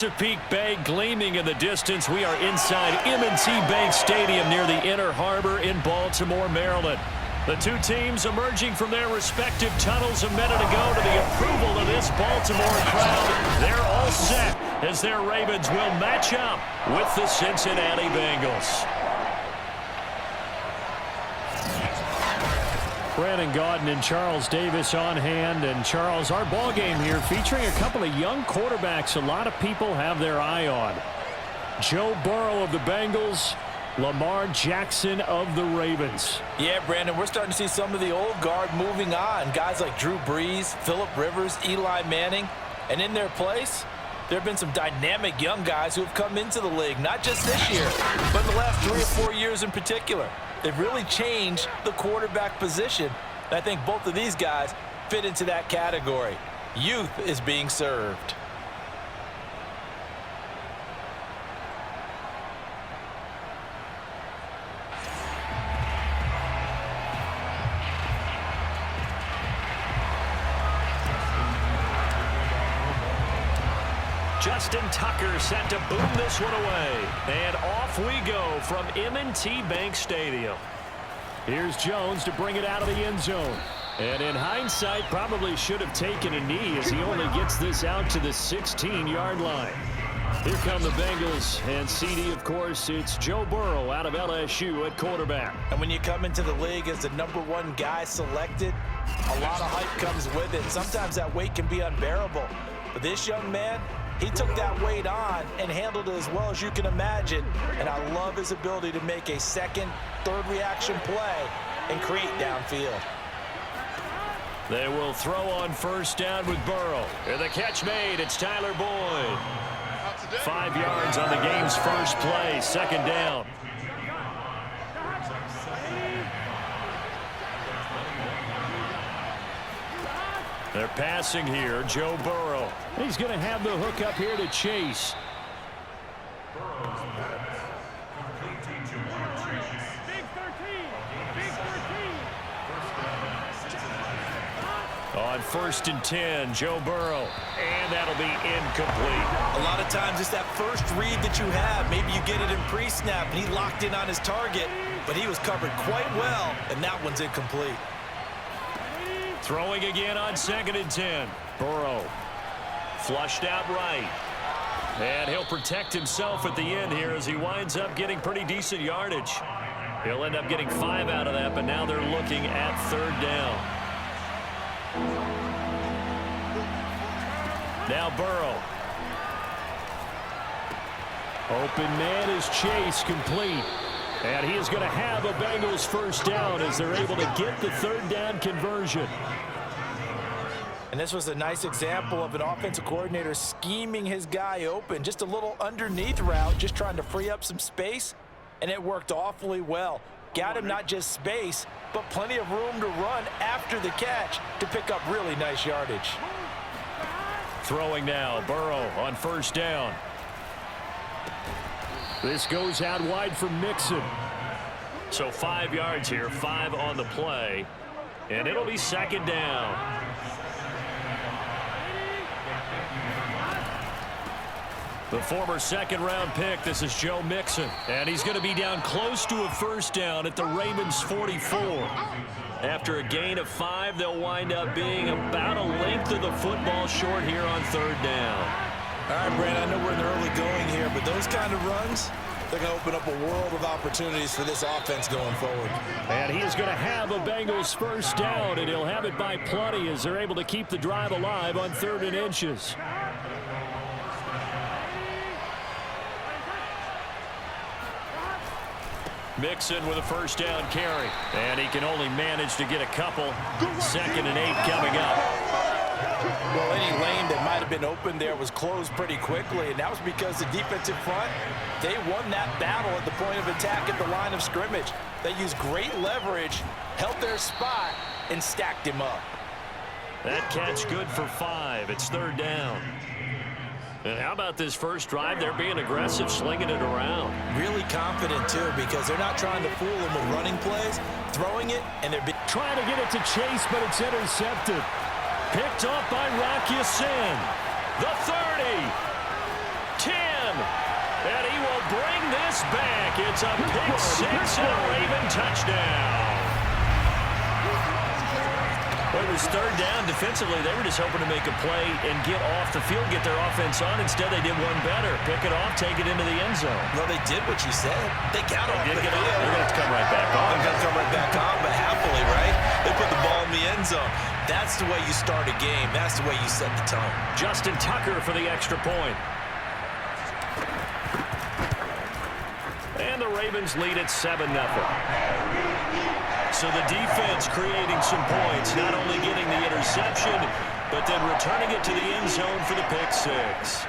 Chesapeake Bay gleaming in the distance. We are inside M&T Bank Stadium near the Inner Harbor in Baltimore, Maryland. The two teams emerging from their respective tunnels a minute ago to the approval of this Baltimore crowd. They're all set as their Ravens will match up with the Cincinnati Bengals. Brandon Gaudin and Charles Davis on hand. And Charles, our ball game here featuring a couple of young quarterbacks a lot of people have their eye on. Joe Burrow of the Bengals, Lamar Jackson of the Ravens. Yeah, Brandon, we're starting to see some of the old guard moving on. Guys like Drew Brees, Phillip Rivers, Eli Manning. And in their place, there have been some dynamic young guys who have come into the league, not just this year, but in the last 3 or 4 years in particular. They've really changed the quarterback position. And I think both of these guys fit into that category. Youth is being served. Justin Tucker set to boom this one away. And off we go from M&T Bank Stadium. Here's Jones to bring it out of the end zone. And in hindsight, probably should have taken a knee as he only gets this out to the 16-yard line. Here come the Bengals. And CD, of course, it's Joe Burrow out of LSU at quarterback. And when you come into the league as the #1 guy selected, a lot of hype comes with it. Sometimes that weight can be unbearable. But this young man, he took that weight on and handled it as well as you can imagine. And I love his ability to make a second, third reaction play and create downfield. They will throw on first down with Burrow. And the catch made. It's Tyler Boyd. 5 yards on the game's first play. Second down. They're passing here. Joe Burrow. He's going to have the hook up here to Chase. On 1st and 10, Joe Burrow. And that'll be incomplete. A lot of times it's that first read that you have. Maybe you get it in pre-snap and he locked in on his target, but he was covered quite well, and that one's incomplete. Throwing again on 2nd and 10. Burrow flushed out right. And he'll protect himself at the end here as he winds up getting pretty decent yardage. He'll end up getting 5 out of that, but now they're looking at 3rd down. Now Burrow. Open man is Chase, complete. And he is going to have a Bengals first down as they're able to get the 3rd down conversion. And this was a nice example of an offensive coordinator scheming his guy open. Just a little underneath route, just trying to free up some space. And it worked awfully well. Got him not just space, but plenty of room to run after the catch to pick up really nice yardage. Throwing now, Burrow on first down. This goes out wide for Mixon. So 5 yards here, 5 on the play. And it'll be 2nd down. The former 2nd-round pick, this is Joe Mixon. And he's going to be down close to a first down at the Ravens' 44. After a gain of 5, they'll wind up being about a length of the football short here on 3rd down. All right, Brandon, I know we're in the early going here, but those kind of runs, they're going to open up a world of opportunities for this offense going forward. And he is going to have a Bengals first down, and he'll have it by plenty as they're able to keep the drive alive on 3rd and inches. Mixon with a first down carry. And he can only manage to get a couple. 2nd and 8 coming up. Well, any lane that might have been open there was closed pretty quickly, and that was because the defensive front, they won that battle at the point of attack at the line of scrimmage. They used great leverage, held their spot, and stacked him up. That catch good for 5. It's 3rd down. And how about this first drive? They're being aggressive, slinging it around. Really confident, too, because they're not trying to fool them with running plays, throwing it, and they're trying to get it to Chase, but it's intercepted. Picked off by Rock Ya-Sin. The 30. 10. And he will bring this back. It's a pick six and a Raven touchdown. Well, it was third down. Defensively, they were just hoping to make a play and get off the field, get their offense on. Instead, they did one better. Pick it off, take it into the end zone. Well, they did what you said. They got off the field. They're going to come right back on. They're going to come right back on, but happily, right? They put the ball in the end zone. That's the way you start a game. That's the way you set the tone. Justin Tucker for the extra point. And the Ravens lead at 7-0. So the defense creating some points, not only getting the interception, but then returning it to the end zone for the pick six.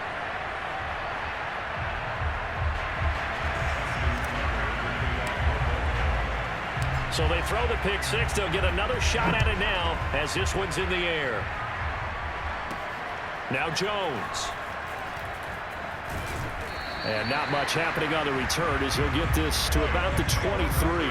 So they throw the pick six. They'll get another shot at it now as this one's in the air. Now Jones. And not much happening on the return as he'll get this to about the 23.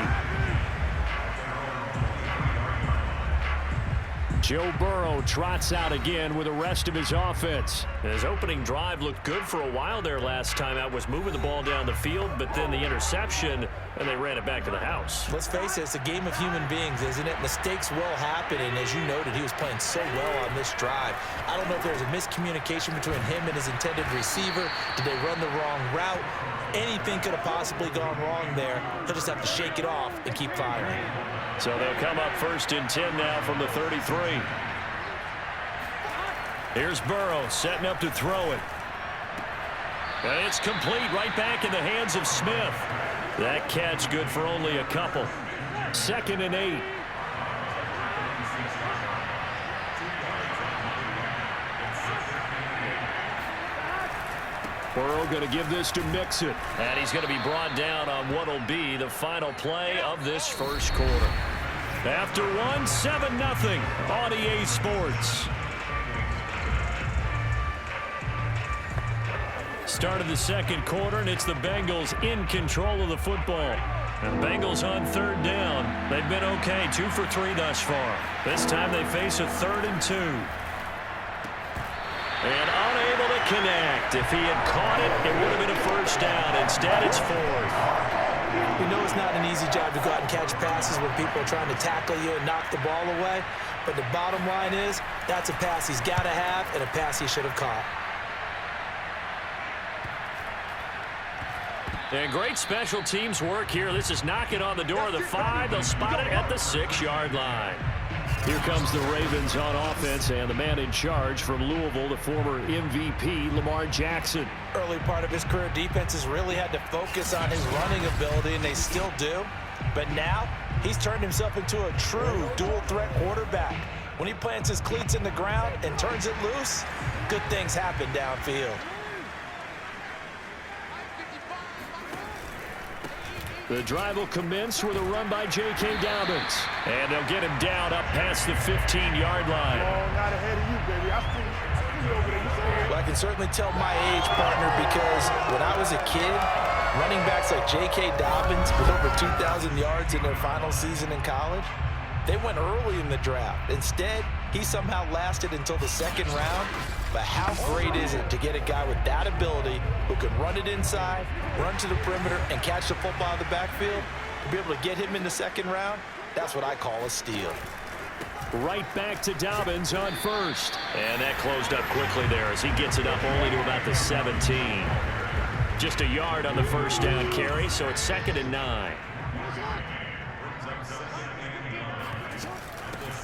Joe Burrow trots out again with the rest of his offense. His opening drive looked good for a while there last time out, was moving the ball down the field, but then the interception, and they ran it back to the house. Let's face it, it's a game of human beings, isn't it? Mistakes will happen, and as you noted, he was playing so well on this drive. I don't know if there was a miscommunication between him and his intended receiver. Did they run the wrong route? Anything could have possibly gone wrong there. He'll just have to shake it off and keep firing. So they'll come up 1st and 10 now from the 33. Here's Burrow setting up to throw it. And it's complete right back in the hands of Smith. That catch good for only a couple. 2nd and 8. Burrow going to give this to Mixon. And he's going to be brought down on what will be the final play of this first quarter. After one, 7-0 on EA Sports. Start of the second quarter, and it's the Bengals in control of the football. And Bengals on 3rd down. They've been okay, 2 for 3 thus far. This time they face a 3rd and 2. And unable to connect. If he had caught it, it would have been a first down. Instead, it's 4th. We know it's not an easy job to go out and catch passes when people are trying to tackle you and knock the ball away. But the bottom line is, that's a pass he's got to have and a pass he should have caught. And great special teams work here. This is knocking on the door of the 5. They'll spot it at the 6-yard line. Here comes the Ravens on offense, and the man in charge from Louisville, the former MVP, Lamar Jackson. Early part of his career, defenses really had to focus on his running ability, and they still do. But now, he's turned himself into a true dual-threat quarterback. When he plants his cleats in the ground and turns it loose, good things happen downfield. The drive will commence with a run by J.K. Dobbins. And they'll get him down up past the 15-yard line. Oh, not ahead of you, baby. I see you over there. Well, I can certainly tell my age, partner, because when I was a kid, running backs like J.K. Dobbins with over 2,000 yards in their final season in college, they went early in the draft. Instead, he somehow lasted until the 2nd round. But how great is it to get a guy with that ability who can run it inside, run to the perimeter, and catch the football out of the backfield? To be able to get him in the 2nd round, that's what I call a steal. Right back to Dobbins on 1st. And that closed up quickly there as he gets it up only to about the 17. Just a yard on the first down carry, so it's 2nd and 9.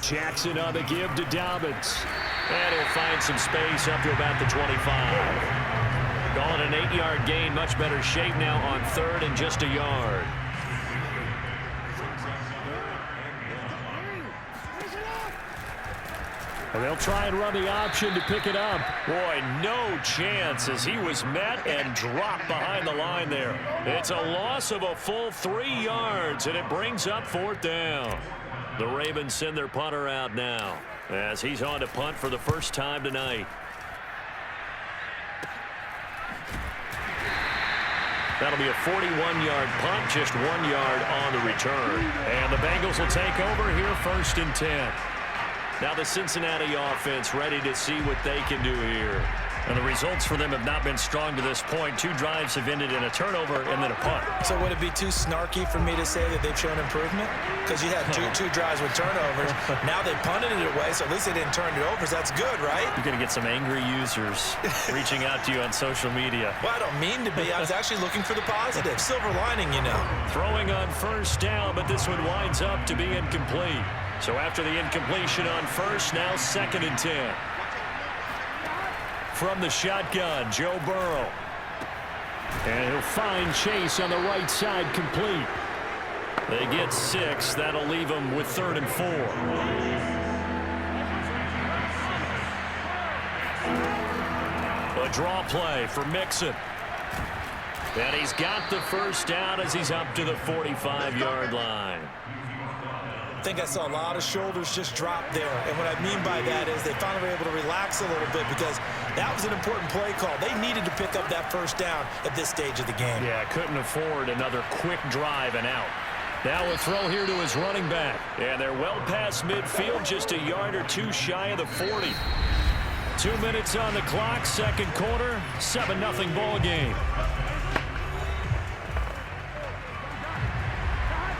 Jackson on the give to Dobbins. And he'll find some space up to about the 25. Calling an 8-yard gain, much better shape now on 3rd and just a yard. And they'll try and run the option to pick it up. Boy, no chance as he was met and dropped behind the line there. It's a loss of a full 3 yards, and it brings up 4th down. The Ravens send their punter out now as he's on to punt for the first time tonight. That'll be a 41-yard punt, just 1 yard on the return. And the Bengals will take over here 1st and 10. Now the Cincinnati offense ready to see what they can do here. And the results for them have not been strong to this point. 2 drives have ended in a turnover and then a punt. So would it be too snarky for me to say that they've shown improvement? Because you had two drives with turnovers. Now they punted it away, so at least they didn't turn it over. So that's good, right? You're going to get some angry users reaching out to you on social media. Well, I don't mean to be. I was actually looking for the positive. Silver lining, you know. Throwing on first down, but this one winds up to be incomplete. So after the incompletion on first, now 2nd and 10. From the shotgun, Joe Burrow. And he'll find Chase on the right side complete. They get 6. That'll leave them with 3rd and 4. A draw play for Mixon. And he's got the first down as he's up to the 45-yard line. I think I saw a lot of shoulders just drop there. And what I mean by that is they finally were able to relax a little bit because that was an important play call. They needed to pick up that first down at this stage of the game. Yeah, couldn't afford another quick drive and out. Now a throw here to his running back. And they're well past midfield, just a yard or 2 shy of the 40. 2 minutes on the clock, 2nd quarter, 7-0 ball game.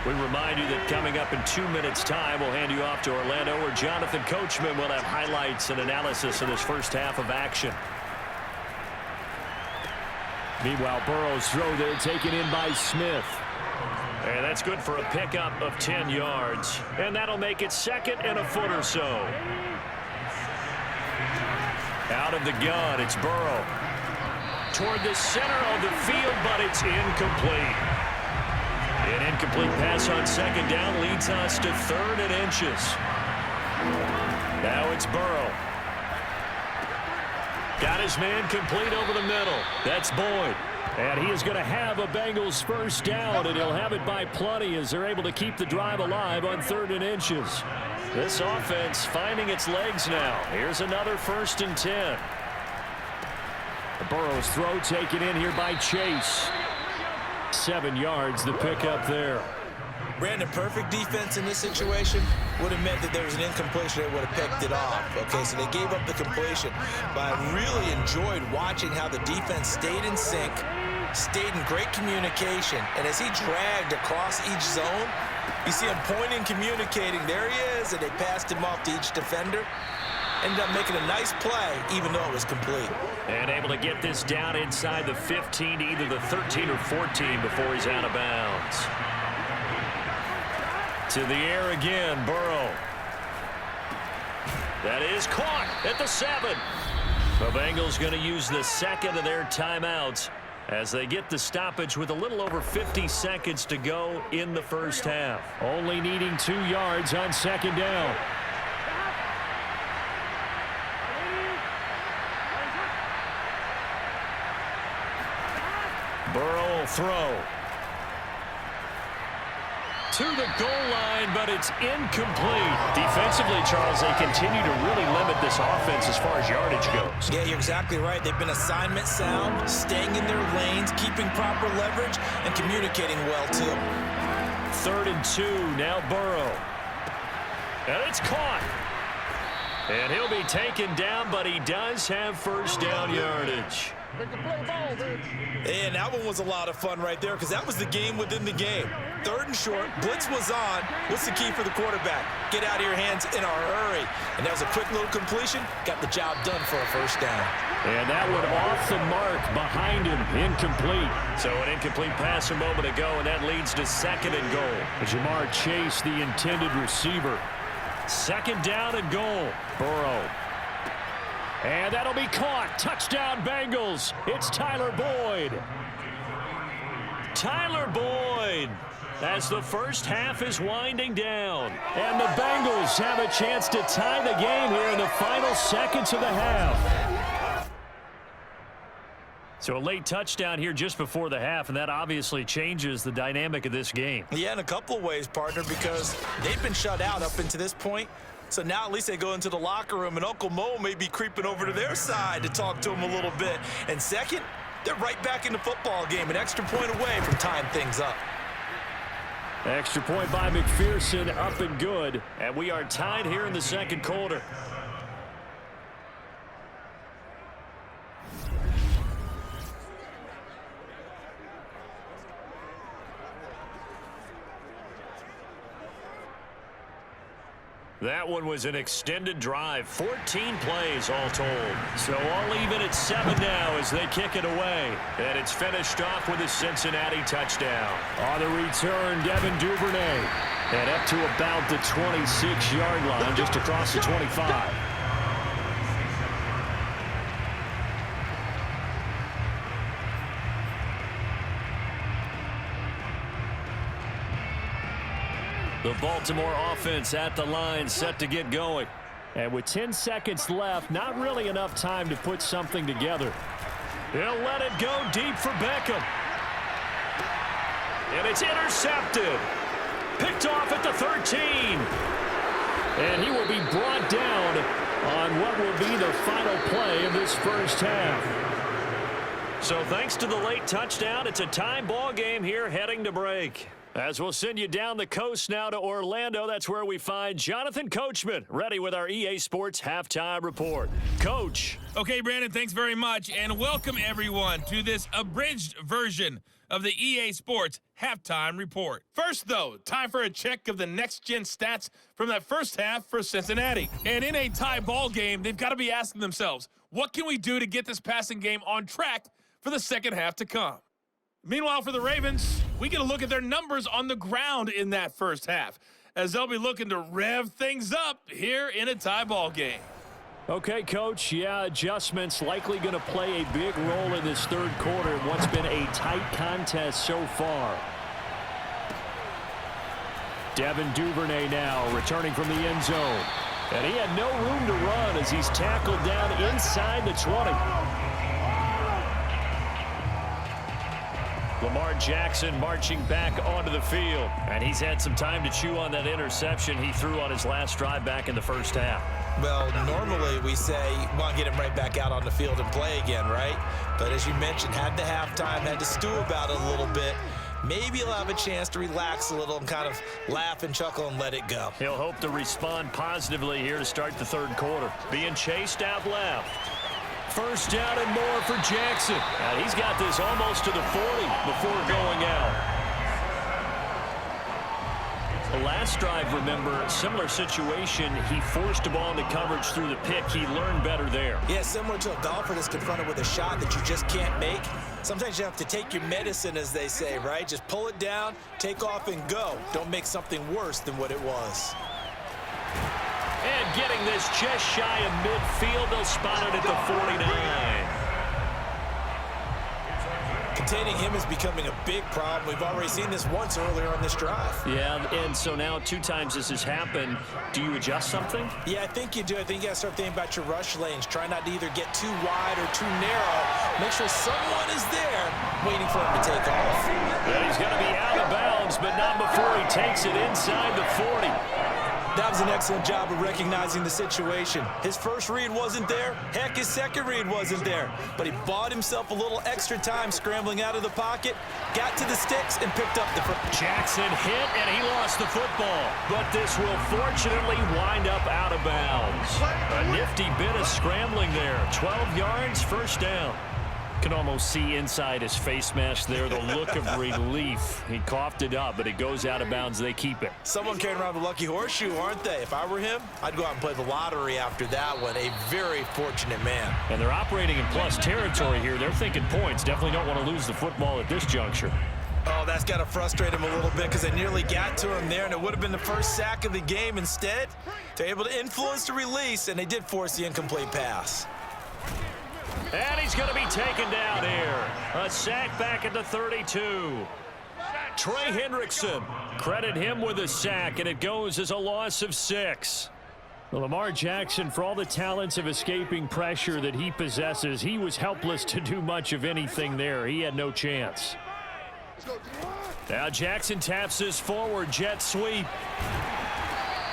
We remind you that coming up in 2 minutes' time, we'll hand you off to Orlando, where Jonathan Coachman will have highlights and analysis of this first half of action. Meanwhile, Burrow's throw there taken in by Smith. And that's good for a pickup of 10 yards. And that'll make it 2nd and a foot or so. Out of the gun, it's Burrow. Toward the center of the field, but it's incomplete. An incomplete pass on 2nd down leads us to 3rd and inches. Now it's Burrow. Got his man complete over the middle. That's Boyd. And he is going to have a Bengals first down, and he'll have it by plenty as they're able to keep the drive alive on 3rd and inches. This offense finding its legs now. Here's another 1st and 10. Burrow's throw taken in here by Chase. 7 yards, the pickup there. Brandon, perfect defense in this situation would have meant that there was an incompletion that would have picked it off. Okay, so they gave up the completion. But I really enjoyed watching how the defense stayed in sync, stayed in great communication. And as he dragged across each zone, you see him pointing, communicating. There he is, and they passed him off to each defender. Ended up making a nice play, even though it was complete. And able to get this down inside the 15 to either the 13 or 14 before he's out of bounds. To the air again, Burrow. That is caught at the 7. The Bengals going to use the 2nd of their timeouts as they get the stoppage with a little over 50 seconds to go in the first half. Only needing 2 yards on 2nd down. Burrow will throw. To the goal line, but it's incomplete. Defensively, Charles, they continue to really limit this offense as far as yardage goes. Yeah, you're exactly right. They've been assignment sound, staying in their lanes, keeping proper leverage, and communicating well, too. 3rd and 2, now Burrow. And it's caught. And he'll be taken down, but he does have first down yardage. And that one was a lot of fun right there because that was the game within the game. 3rd and short, blitz was on. What's the key for the quarterback? Get out of your hands in a hurry. And that was a quick little completion. Got the job done for a first down. And that one off the mark behind him, incomplete. So an incomplete pass a moment ago, and that leads to 2nd and goal. Jamar Chase, the intended receiver. 2nd down and goal. Burrow. And that'll be caught. Touchdown, Bengals. It's Tyler Boyd. Tyler Boyd, as the first half is winding down. And the Bengals have a chance to tie the game here in the final seconds of the half. So a late touchdown here just before the half, and that obviously changes the dynamic of this game. Yeah, in a couple of ways, partner, because they've been shut out up until this point. So now at least they go into the locker room, and Uncle Mo may be creeping over to their side to talk to him a little bit. And second, they're right back in the football game, an extra point away from tying things up. Extra point by McPherson, up and good. And we are tied here in the 2nd quarter. That one was an extended drive, 14 plays all told. So all even at 7 now as they kick it away. And it's finished off with a Cincinnati touchdown. On the return, Devin Duvernay. And up to about the 26-yard line, just across the 25. The Baltimore offense at the line, set to get going. And with 10 seconds left, not really enough time to put something together. He'll let it go deep for Beckham. And it's intercepted. Picked off at the 13. And he will be brought down on what will be the final play of this first half. So thanks to the late touchdown, it's a tie ball game here heading to break. As we'll send you down the coast now to Orlando, that's where we find Jonathan Coachman, ready with our EA Sports Halftime Report. Coach. Okay, Brandon, thanks very much, and welcome everyone to this abridged version of the EA Sports Halftime Report. First, though, time for a check of the next-gen stats from that first half for Cincinnati. And in a tie ball game, they've got to be asking themselves, what can we do to get this passing game on track for the second half to come? Meanwhile, for the Ravens, we get a look at their numbers on the ground in that first half, as they'll be looking to rev things up here in a tie ball game. Okay, Coach, yeah, adjustments likely going to play a big role in this third quarter in what's been a tight contest so far. Devin Duvernay now returning from the end zone. And he had no room to run as he's tackled down inside the 20. Lamar Jackson marching back onto the field. And he's had some time to chew on that interception he threw on his last drive back in the first half. Well, normally we say, well, get him right back out on the field and play again, right? But as you mentioned, had the halftime, had to stew about it a little bit. Maybe he'll have a chance to relax a little and kind of laugh and chuckle and let it go. He'll hope to respond positively here to start the third quarter. Being chased out left. First down and more for Jackson. And he's got this almost to the 40 before going out. The last drive, remember, similar situation. He forced a ball into coverage through the pick. He learned better there. Yeah, similar to a golfer that's confronted with a shot that you just can't make. Sometimes you have to take your medicine, as they say, right? Just pull it down, take off, and go. Don't make something worse than what it was. And getting this just shy of midfield, they'll spot it at the 49. Containing him is becoming a big problem. We've already seen this once earlier on this drive. Yeah, and so now 2 times this has happened. Do you adjust something? Yeah, I think you do. I think you got to start thinking about your rush lanes. Try not to either get too wide or too narrow. Make sure someone is there waiting for him to take off. And he's going to be out of bounds, but not before he takes it inside the 40. That was an excellent job of recognizing the situation. His first read wasn't there. Heck, his second read wasn't there. But he bought himself a little extra time scrambling out of the pocket, got to the sticks, and picked up the first. Jackson hit, and he lost the football. But this will fortunately wind up out of bounds. A nifty bit of scrambling there. 12 yards, first down. Can almost see inside his face mask there the look of relief. He coughed it up, but it goes out of bounds. They keep it. Someone carrying around the lucky horseshoe, aren't they? If I were him, I'd go out and play the lottery after that one. A very fortunate man. And they're operating in plus territory here. They're thinking points. Definitely don't want to lose the football at this juncture. Oh, that's got to frustrate him a little bit because they nearly got to him there, and it would have been the first sack of the game. Instead, they're able to influence the release, and they did force the incomplete pass. And he's going to be taken down here. A sack back at the 32. Trey Hendrickson. Credit him with a sack, and it goes as a loss of 6. Well, Lamar Jackson, for all the talents of escaping pressure that he possesses, he was helpless to do much of anything there. He had no chance. Now Jackson taps this forward jet sweep.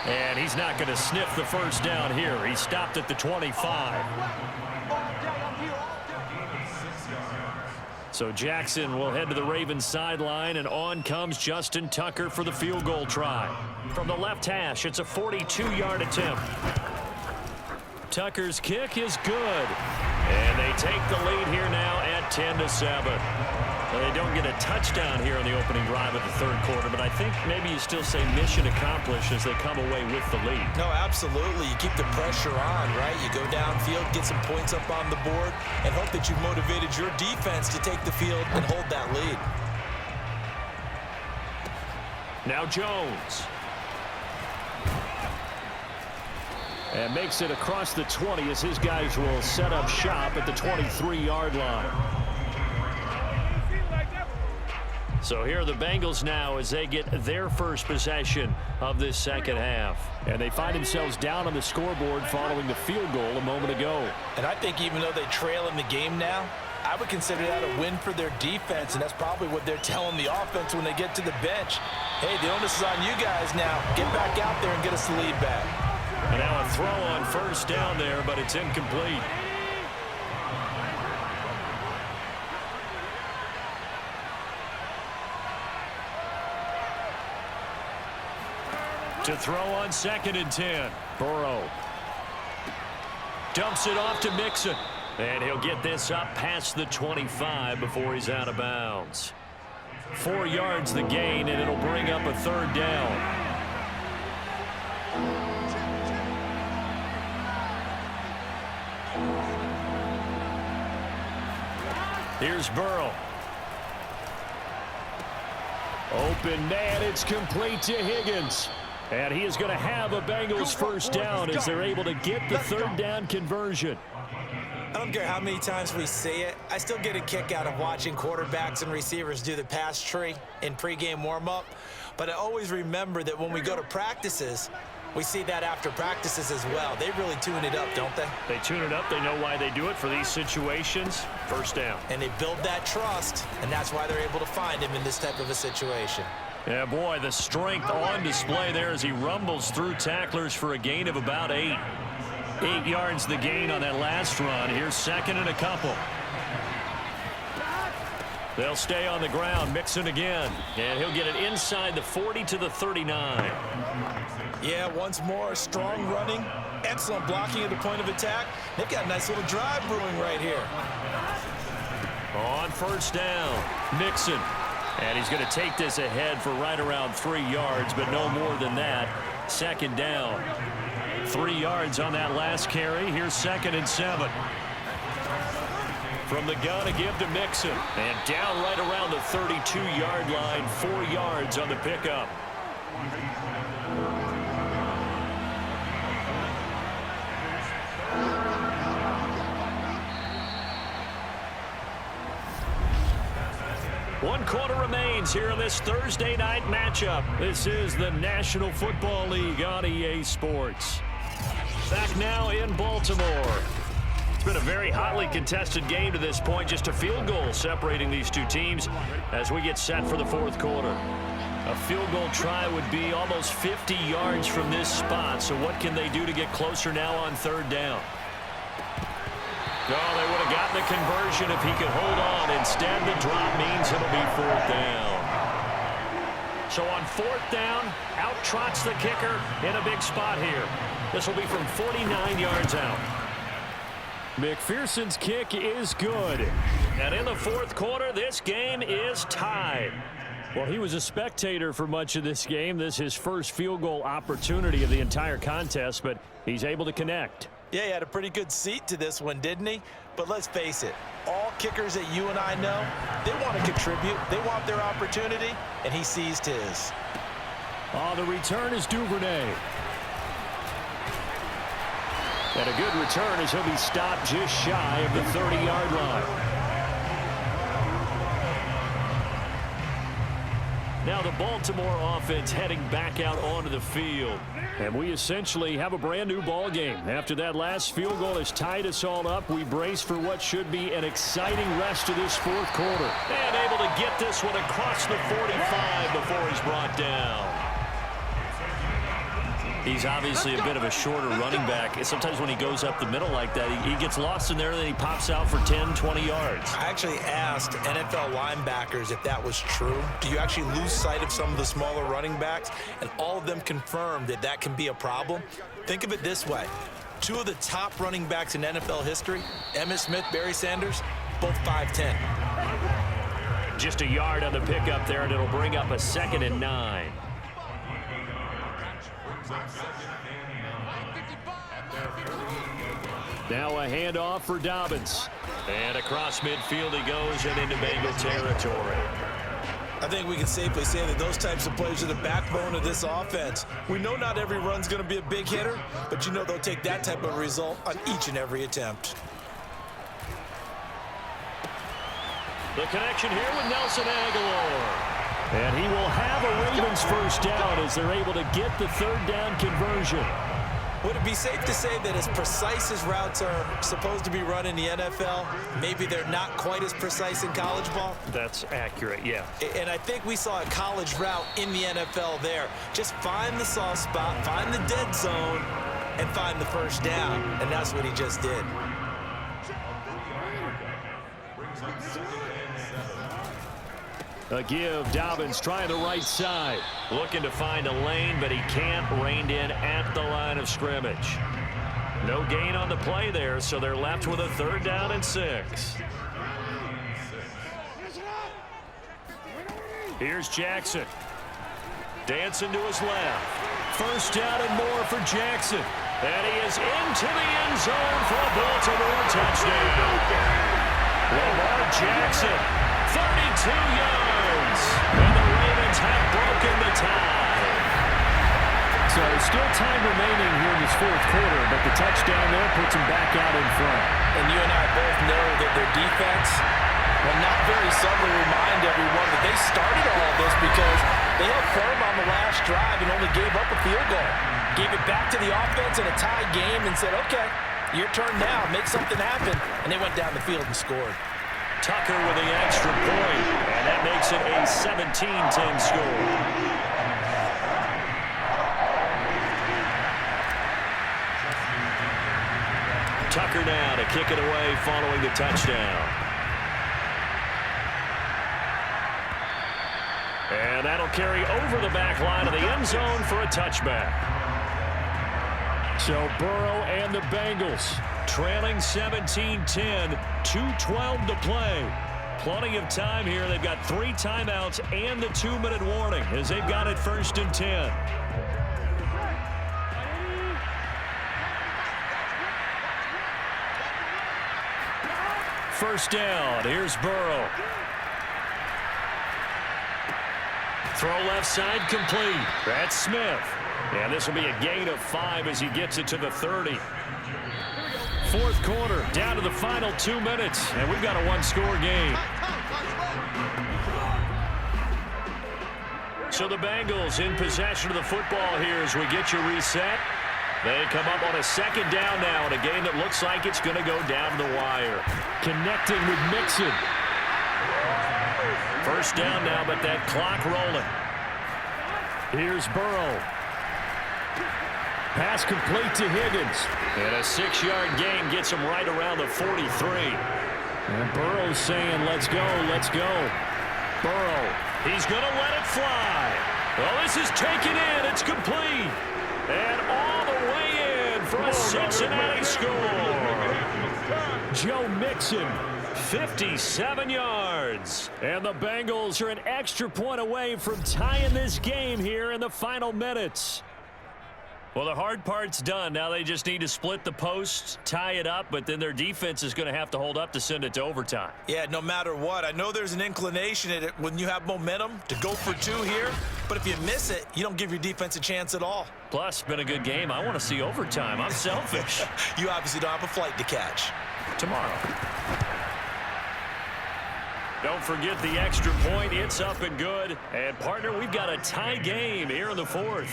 And he's not going to sniff the first down here. He stopped at the 25. So Jackson will head to the Ravens sideline, and on comes Justin Tucker for the field goal try. From the left hash, it's a 42-yard attempt. Tucker's kick is good. And they take the lead here now at 10-7. Well, they don't get a touchdown here on the opening drive of the third quarter, but I think maybe you still say mission accomplished as they come away with the lead. No, absolutely. You keep the pressure on, right? You go downfield, get some points up on the board, and hope that you've motivated your defense to take the field and hold that lead. Now Jones. And makes it across the 20 as his guys will set up shop at the 23-yard line. So here are the Bengals now as they get their first possession of this second half. And they find themselves down on the scoreboard following the field goal a moment ago. And I think even though they trail in the game now, I would consider that a win for their defense, and that's probably what they're telling the offense when they get to the bench. Hey, the onus is on you guys now. Get back out there and get us the lead back. And now a throw on first down there, but it's incomplete. To throw on 2nd and 10. Burrow dumps it off to Mixon. And he'll get this up past the 25 before he's out of bounds. 4 yards the gain, and it'll bring up a third down. Here's Burrow. Open man, it's complete to Higgins. And he is going to have a Bengals first down as they're able to get the third down conversion. I don't care how many times we see it. I still get a kick out of watching quarterbacks and receivers do the pass tree in pregame warm-up. But I always remember that when we go to practices, we see that after practices as well. They really tune it up, don't they? They tune it up. They know why they do it for these situations. First down. And they build that trust, and that's why they're able to find him in this type of a situation. Yeah, boy, the strength on display there as he rumbles through tacklers for a gain of about 8. 8 yards the gain on that last run. Here's 2nd and a couple. They'll stay on the ground. Mixon again. And he'll get it inside the 40 to the 39. Yeah, once more, strong running. Excellent blocking at the point of attack. They've got a nice little drive brewing right here. On first down, Mixon. And he's going to take this ahead for right around 3 yards, but no more than that. 2nd down. 3 yards on that last carry. Here's 2nd and 7. From the gun, a give to Mixon. And down right around the 32-yard line. 4 yards on the pickup. One quarter remains here in this Thursday night matchup. This is the National Football League on EA Sports. Back now in Baltimore. It's been a very hotly contested game to this point. Just a field goal separating these two teams as we get set for the fourth quarter. A field goal try would be almost 50 yards from this spot. So what can they do to get closer now on third down? No, they would have gotten the conversion if he could hold on. Instead, the drop means it'll be 4th down. So on 4th down, out trots the kicker in a big spot here. This will be from 49 yards out. McPherson's kick is good. And in the fourth quarter, this game is tied. Well, he was a spectator for much of this game. This is his first field goal opportunity of the entire contest, but he's able to connect. Yeah, he had a pretty good seat to this one, didn't he? But let's face it, all kickers that you and I know, they want to contribute. They want their opportunity, and he seized his. Oh, the return is Duvernay. And a good return as he'll be stopped just shy of the 30-yard line. Now the Baltimore offense heading back out onto the field. And we essentially have a brand new ball game. After that last field goal has tied us all up, we brace for what should be an exciting rest of this fourth quarter. And able to get this one across the 45 before he's brought down. He's obviously a bit of a shorter running back. Sometimes when he goes up the middle like that, he gets lost in there and then he pops out for 10, 20 yards. I actually asked NFL linebackers if that was true. Do you actually lose sight of some of the smaller running backs? And all of them confirmed that that can be a problem. Think of it this way. 2 of the top running backs in NFL history, Emmitt Smith, Barry Sanders, both 5'10". just a yard on the pickup there, and it'll bring up a 2nd and 9. Now a handoff for Dobbins. And across midfield he goes and into Bengal territory. I think we can safely say that those types of plays are the backbone of this offense. We know not every run's going to be a big hitter, but you know they'll take that type of result on each and every attempt. The connection here with Nelson Aguilar. And he will have a Ravens first down as they're able to get the 3rd down conversion. Would it be safe to say that as precise as routes are supposed to be run in the NFL, maybe they're not quite as precise in college ball? That's accurate, yeah. And I think we saw a college route in the NFL there. Just find the soft spot, find the dead zone, and find the first down. And that's what he just did. A give, Dobbins trying the right side. Looking to find a lane, but he can't. Reined in at the line of scrimmage. No gain on the play there, so they're left with a 3rd down and 6. Here's Jackson. Dancing to his left. First down and more for Jackson. And he is into the end zone for a Baltimore touchdown. Lamar Jackson. 32 yards, and the Ravens have broken the tie. So still time remaining here in this 4th quarter, but the touchdown there puts them back out in front. And you and I both know that their defense will not very subtly remind everyone that they started all of this because they held firm on the last drive and only gave up a field goal. Gave it back to the offense in a tie game and said, okay, your turn now, make something happen. And they went down the field and scored. Tucker with the extra point, and that makes it a 17-10 score. Tucker now to kick it away following the touchdown. And that'll carry over the back line of the end zone for a touchback. So Burrow and the Bengals trailing 17-10, 2:12 to play. Plenty of time here. They've got 3 timeouts and the 2-minute warning as they've got it 1st and 10. First down. Here's Burrow. Throw left side complete. That's Smith. And this will be a gain of 5 as he gets it to the 30. 4th quarter, down to the final 2 minutes, and we've got a 1-score game. So the Bengals in possession of the football here as we get you reset. They come up on a 2nd down now in a game that looks like it's going to go down the wire. Connecting with Mixon. First down now, but that clock rolling. Here's Burrow. Pass complete to Higgins. And a 6-yard gain gets him right around the 43. And Burrow's saying, let's go, let's go. Burrow, he's going to let it fly. Well, this is taken in. It's complete. And all the way in for a Cincinnati score. Joe Mixon. 57 yards. And the Bengals are an extra point away from tying this game here in the final minutes. Well, the hard part's done. Now they just need to split the posts, tie it up, but then their defense is going to have to hold up to send it to overtime. Yeah, no matter what. I know there's an inclination in it when you have momentum to go for 2 here, but if you miss it, you don't give your defense a chance at all. Plus, been a good game. I want to see overtime. I'm selfish. You obviously don't have a flight to catch. Tomorrow. Don't forget the extra point. It's up and good. And, partner, we've got a tie game here in the 4th.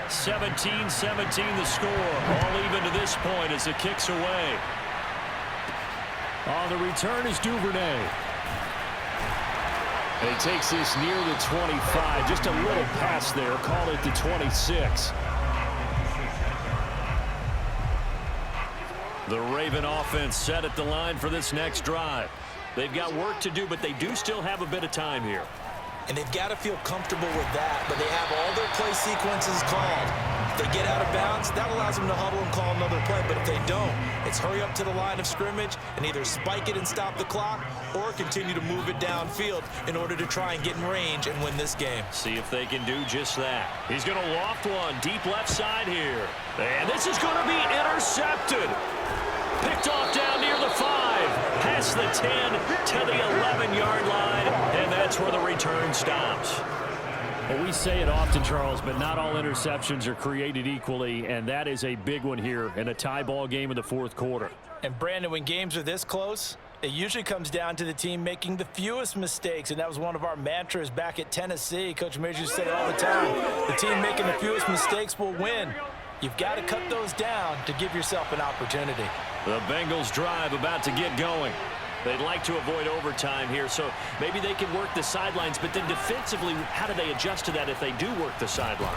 17-17 the score. All even to this point as the kick's away. On the return is Duvernay. And he takes this near the 25. Just a little pass there. Call it the 26. The Raven offense set at the line for this next drive. They've got work to do, but they do still have a bit of time here. And they've got to feel comfortable with that, but they have all their play sequences called. If they get out of bounds, that allows them to huddle and call another play. But if they don't, it's hurry up to the line of scrimmage and either spike it and stop the clock or continue to move it downfield in order to try and get in range and win this game. See if they can do just that. He's going to loft one deep left side here. And this is going to be intercepted. Picked off down near the 5, past the 10 to the 11-yard line, and that's where the return stops. Well, we say it often, Charles, but not all interceptions are created equally, and that is a big one here in a tie ball game in the fourth quarter. And, Brandon, when games are this close, it usually comes down to the team making the fewest mistakes, and that was one of our mantras back at Tennessee. Coach Majors said it all the time. The team making the fewest mistakes will win. You've got to cut those down to give yourself an opportunity. The Bengals drive about to get going. They'd like to avoid overtime here, so maybe they can work the sidelines, but then defensively, how do they adjust to that if they do work the sideline?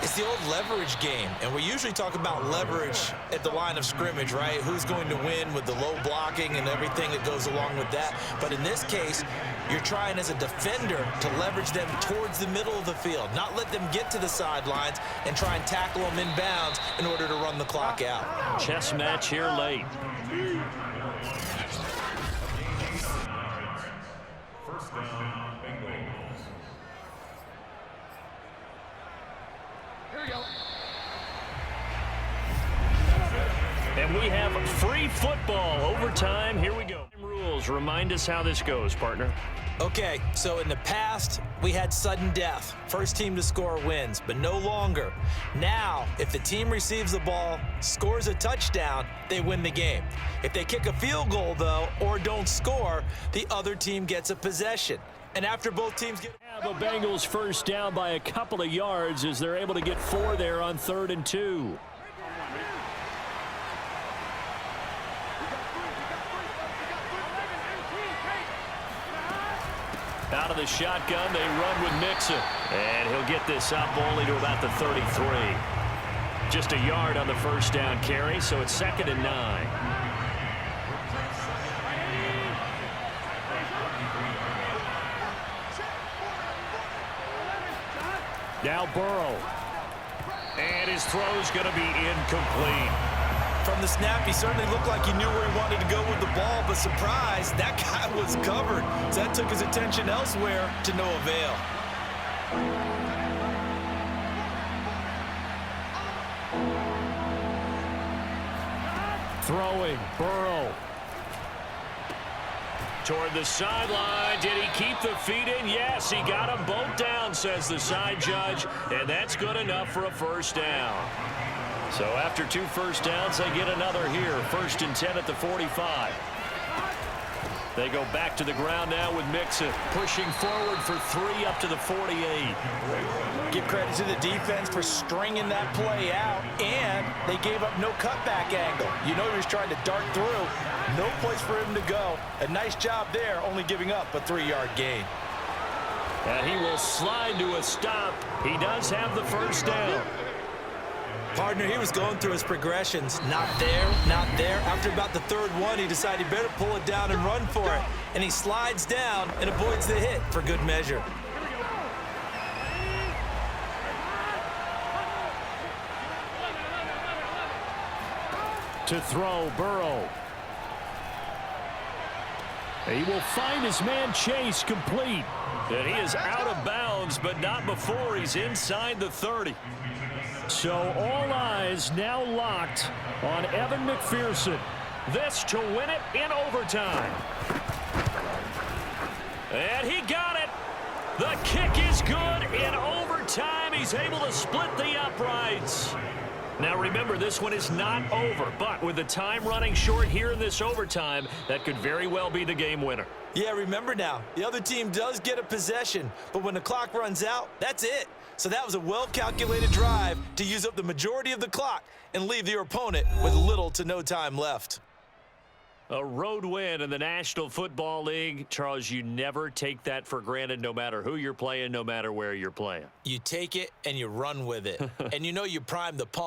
It's the old leverage game, and we usually talk about leverage at the line of scrimmage, right? Who's going to win with the low blocking and everything that goes along with that. But in this case, you're trying as a defender to leverage them towards the middle of the field, not let them get to the sidelines and try and tackle them in bounds in order to run the clock out. Chess match here late. First down, Bengals. And we have free football overtime. Here we go. Rules. Remind us how this goes, partner. Okay, so in the past, we had sudden death. First team to score wins, but no longer. Now, if the team receives the ball, scores a touchdown, they win the game. If they kick a field goal, though, or don't score, the other team gets a possession. And after both teams get... The Bengals first down by a couple of yards as they're able to get 4 there on 3rd and 2. Out of the shotgun, they run with Mixon. And he'll get this up only to about the 33. Just a yard on the first down carry, so it's 2nd and 9. Now Burrow. And his throw's going to be incomplete. From the snap, he certainly looked like he knew where he wanted to go with the ball, but surprise, that guy was covered. So that took his attention elsewhere to no avail. Throwing, Burrow. Toward the sideline. Did he keep the feet in? Yes, he got them both down, says the side judge, and that's good enough for a first down. So after 2 first downs, they get another here. 1st and 10 at the 45. They go back to the ground now with Mixon, pushing forward for 3 up to the 48. Give credit to the defense for stringing that play out, and they gave up no cutback angle. You know he was trying to dart through. No place for him to go. A nice job there, only giving up a 3-yard gain. And he will slide to a stop. He does have the first down. Partner, he was going through his progressions. Not there, not there. After about the 3rd one, he decided he better pull it down and run for it. And he slides down and avoids the hit for good measure. To throw, Burrow. He will find his man Chase complete. And he is out of bounds, but not before he's inside the 30. So all eyes now locked on Evan McPherson. This to win it in overtime. And he got it. The kick is good in overtime. He's able to split the uprights. Now remember, this one is not over, but with the time running short here in this overtime, that could very well be the game winner. Yeah, remember now, the other team does get a possession, but when the clock runs out, that's it. So that was a well-calculated drive to use up the majority of the clock and leave your opponent with little to no time left. A road win in the National Football League. Charles, you never take that for granted, no matter who you're playing, no matter where you're playing. You take it and you run with it. And you know you prime the pump.